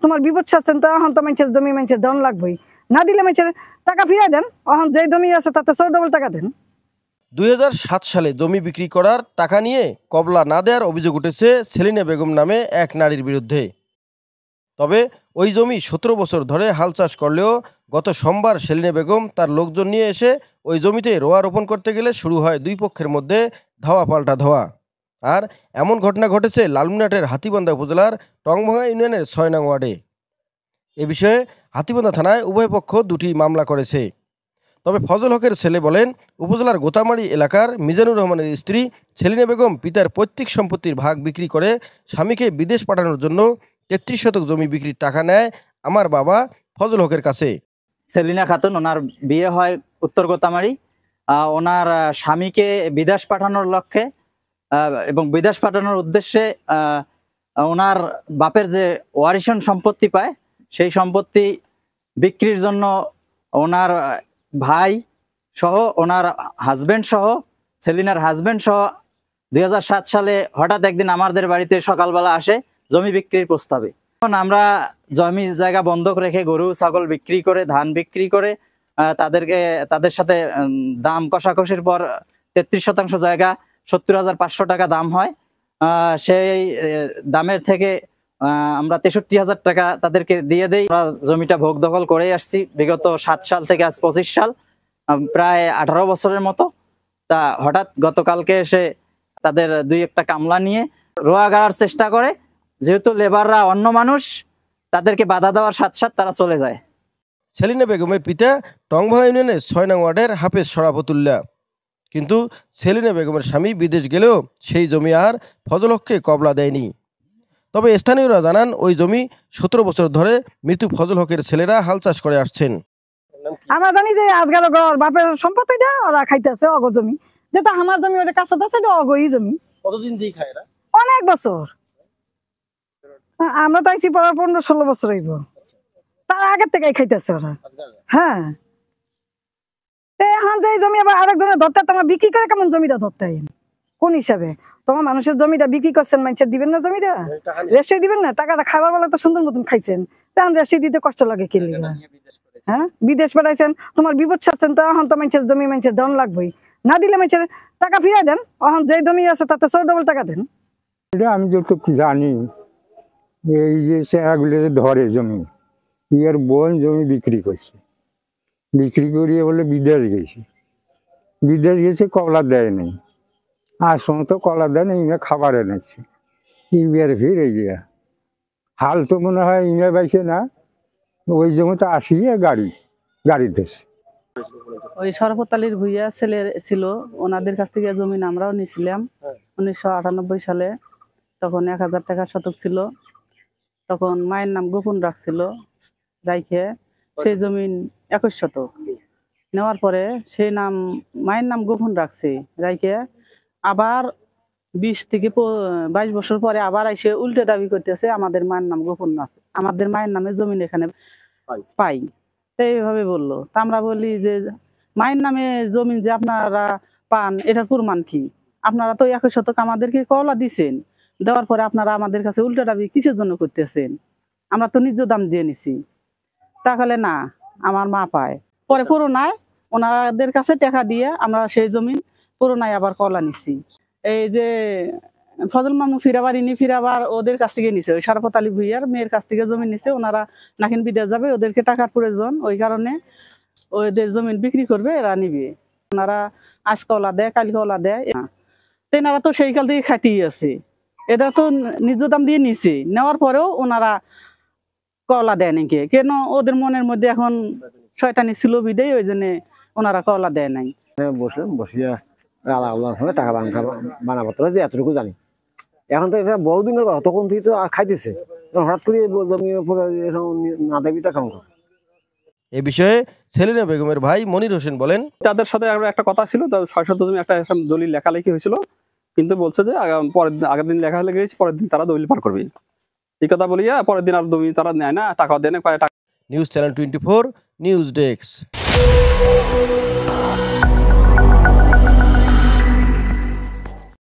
তোমার বিপদ ছাড়ছেন, তো এখন তো মানুষের জমি মানুষের দেওয়ান লাগবেই, না দিলে মানুষের টাকা ফিরিয়ে দেন, এখন যে জমি আছে তাতে 4 টাকা দেন। 2007 সালে জমি বিক্রি করার টাকা নিয়ে কবলা না দেওয়ার অভিযোগ উঠেছে সেলিনা বেগম নামে এক নারীর বিরুদ্ধে। তবে ওই জমি 17 বছর ধরে হাল চাষ করলেও গত সোমবার সেলিনা বেগম তার লোকজন নিয়ে এসে ওই জমিতে রোয়া রোপণ করতে গেলে শুরু হয় দুই পক্ষের মধ্যে ধাওয়া পাল্টা ধাওয়া। আর এমন ঘটনা ঘটেছে লালমনিরহাটের হাতীবান্ধা উপজেলার টংভাঙা ইউনিয়নের 6 নং ওয়ার্ডে। এ বিষয়ে হাতীবান্ধা থানায় উভয় পক্ষ দুটি মামলা করেছে। তবে ফজল হকের ছেলে বলেন, উপজেলার গোতামারি এলাকার মিজানুর রহমানের স্ত্রী সেলিনা বেগম পিতার পৈতৃক সম্পত্তির ভাগ বিক্রি করে স্বামীকে বিদেশ পাঠানোর জন্য 33 শতক জমি বিক্রির টাকা নেয় আমার বাবা ফজল হকের কাছে। সেলিনা খাতুন, ওনার বিয়ে হয় উত্তর গোতামারি। ওনার স্বামীকে বিদেশ পাঠানোর লক্ষ্যে এবং বিদেশ পাঠানোর উদ্দেশ্যে ওনার বাপের যে ওয়ারিশন সম্পত্তি পায় সেই সম্পত্তি বিক্রির জন্য ওনার ভাই সহ, ওনার হাজবেন্ড সহ, সেলিনার হাজবেন্ড সহ 2007 সালে হঠাৎ একদিন আমাদের বাড়িতে সকালবেলা আসে জমি বিক্রির প্রস্তাবে। এখন আমরা জমি জায়গা বন্ধক রেখে গরু ছাগল বিক্রি করে, ধান বিক্রি করে তাদের সাথে দাম কষাকষির পর 33 শতাংশ জায়গা 70,500 টাকা দাম হয়। সেই দামের থেকে আমরা 63,000 টাকা তাদেরকে দিয়ে দেই। আমরা জমিটা ভোগ দখল করে আসছি বিগত 7 সাল থেকে আজ 25 সাল, প্রায় 18 বছরের মতো। তা হঠাৎ গতকালকে এসে তাদের 2-1টা কামলা নিয়ে রোয়া গাড়ার চেষ্টা করে। যেহেতু লেবাররা অন্য মানুষ, তাদেরকে বাধা দেওয়ার সাথে সাথে তারা চলে যায়। সেলিনা বেগমের পিতা টংভাঙা ইউনিয়নের 6 নং ওয়ার্ডের হাফেজ শরাফতুল্লাহ। কিন্তু সেলিনা বেগমের স্বামী বিদেশ গেলেও সেই জমি আর ফজল হককে কবলা দেয়নি। তবে স্থানীয়রা জানান, ওই জমি 17 বছর ধরে মৃত ফজল হকের ছেলেরা হাল চাষ করে আসছেন। আমরা জানি যে আজকাল বাপের সম্পত্তিটা ওরা খাইতেছে, অগ জমি যেটা আমার জমি, ওটা কাছে আছে, এটা অগই জমি। কতদিন দিয়ে খায় এরা? অনেক বছর। আমরা তো আইসি পড়ার 15-16 বছর হইব, তার আগের থেকেই খাইতেছে ওরা। হ্যাঁ, এখন যে জমি আবার আরেকজনের ধরতে, তোমার বিক্রি করে কেমন জমিটা ধরতে কোন হিসাবে? তোমার মানুষের জমিটা বিক্রি করছেন, মানুষের দিবেন না জমিটা? রেস্টে দিবেন না? টাকাটা খাবার বেলা তো সুন্দর মতন খাইছেন, তখন রেস্টে দিতে কষ্ট লাগে কি? হ্যাঁ, বিদেশ পাঠাইছেন, তোমার বিপদ ছাড়ছেন, তো এখন তো মানুষের জমি মানুষের দেওয়ান লাগবেই, না দিলে মানুষের টাকা ফিরিয়ে দেন, এখন যে জমি আছে তাতে 4 টাকা দেন। এটা আমি যতটুকু জানি, এই যে সেগুলো ধরে জমি, ইয়ার বোন জমি বিক্রি করছে, বিক্রি করিয়ে বলে বিদেশ গেছে, কলা দেয় নাই। আর সময় তো কলা দেয় না, ইমরা খাবার এনেছে, ইমের ভিড় এই যে হাল তো মনে হয় ইমরা বাইছে না, ওই জমিতে আসিয়ে গাড়ি ধরছে। ওই শরাফত আলীর ভুইয়া ছেলে ছিল, ওনাদের কাছ থেকে জমি আমরাও নিয়েছিলাম 1998 সালে। তখন 1000 টাকা শতক ছিল। তখন মায়ের নাম গোপন রাখছিল, রাইখে সেই জমিন 21 শতক নেওয়ার পরে সেই মায়ের নাম গোপন রাখছে, রাইখে আবার 20 থেকে 22 বছর পরে আবার এসে উল্টে দাবি করতেছে আমাদের মায়ের নাম গোপন আছে, আমাদের মায়ের নামে জমিন এখানে পাই। এইভাবে বললো। তা আমরা বলি যে মায়ের নামে জমিন যে আপনারা পান, এটার প্রমাণ কি? আপনারা তো 21 শতক আমাদেরকে কওলা দিছেন, দেওয়ার পরে আপনারা আমাদের কাছে উল্টা দাবি কিসের জন্য করতেছেন? আমরা তো নিজ দাম দিয়ে নিছি। তাহলে না, আমার মা পায়। পরে করোনায় ওনাদের কাছে টাকা দিয়ে আমরা সেই জমিন করোনায় আবার কওলা নিছি। এই যে ফজল মামু ফিরাবার ওদের কাছ থেকে নিছে, ওই শরাফত আলী ভুইয়ার মেয়ের কাছ থেকে জমি নিছে। ওনারা নাকিন বিদেশ যাবে, ওদেরকে টাকার প্রয়োজন, ওই কারণে ওদের জমিন বিক্রি করবে, এরা নিবে। ওনারা আজ কওলা দেয়, কাল কওলা দেয়, তেনারা তো সেই কাল থেকে খাইতেই আছে। এটা তো নিজ দাম দিয়ে নিছে, নেওয়ার পরেও ওনারা কওলা দেয় নাকি, কেন? ওদের মনের মধ্যে এখন শয়তানি ছিল বিদেয়, ওই জন্য ওনারা কওলা দেয় নাই। বসলাম, বসিয়া টাকা বানাবো যে এতটুকু জানি। এখন তো এটা বহুদিনের কথা, তখন থেকে তো খাইতেছে, হঠাৎ করে জমি না দেবিটা কেমন করে? এ বিষয়ে সেলিনা বেগমের ভাই মনির হোসেন বলেন, তাদের সাথে একটা কথা ছিল, 6 শতক জমি একটা দলিল লেখালেখি হয়েছিল, কিন্তু বলছে যে আগের দিন লেখা হলে গেছে, পরের দিন তারা দলিল পার করবে। এই কথা বলিয়া পরের দিন আর জমি তারা নেয় না, টাকা দেয় না। News channel 24 news desk.